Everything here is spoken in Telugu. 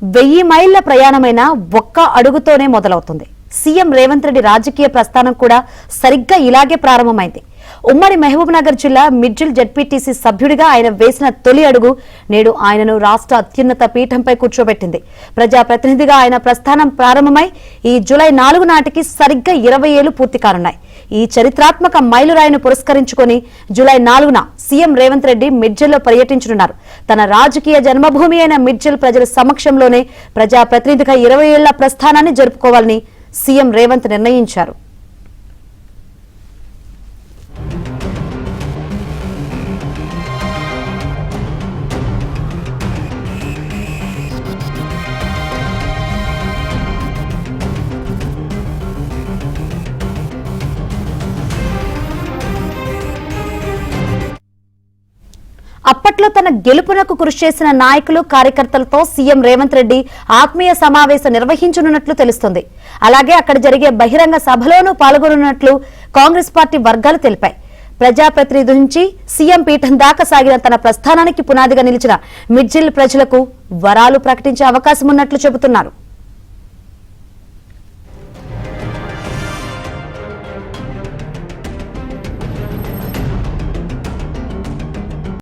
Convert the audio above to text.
1000 మైళ్ల ప్రయాణమైన ఒక్క అడుగుతోనే మొదలవుతుంది. సీఎం రేవంత్ రెడ్డి రాజకీయ ప్రస్థానం కూడా సరిగ్గా ఇలాగే ప్రారంభమైంది. ఉమ్మడి మహబూబ్ నగర్ జిల్లా మిడ్జిల్ జెడ్పీటీసీ సభ్యుడిగా ఆయన వేసిన తొలి అడుగు నేడు ఆయనను రాష్ట్ర అత్యున్నత పీఠంపై కూర్చోబెట్టింది. ప్రజాప్రతినిధిగా ఆయన ప్రస్థానం ప్రారంభమై ఈ జూలై 4 నాటికి సరిగ్గా 20 ఏళ్లు పూర్తి కానున్నాయి. ఈ చరిత్రాత్మక మైలురాయిని పురస్కరించుకుని జూలై 4న సీఎం రేవంత్ రెడ్డి మిడ్జిల్లో పర్యటించనున్నారు. తన రాజకీయ జన్మభూమి అయిన మిడ్జిల్ ప్రజల సమక్షంలోనే ప్రజాప్రతినిధిగా 20 ఏళ్ల ప్రస్థానాన్ని జరుపుకోవాలని సీఎం రేవంత్ నిర్ణయించారు. అప్పట్లో తన గెలుపునకు కృషి చేసిన నాయకులు కార్యకర్తలతో సీఎం రేవంత్ రెడ్డి ఆత్మీయ సమావేశం నిర్వహించనున్నట్లు తెలుస్తుంది. అలాగే అక్కడ జరిగే బహిరంగ సభలోనూ పాల్గొనున్నట్లు కాంగ్రెస్ పార్టీ వర్గాలు తెలిపాయి. ప్రజాప్రతినిధి నుంచి సీఎం పీఠం దాకా సాగిన తన ప్రస్థానానికి పునాదిగా నిలిచిన మిడ్జిల్ ప్రజలకు వరాలు ప్రకటించే అవకాశం ఉన్నట్లు చెబుతున్నారు.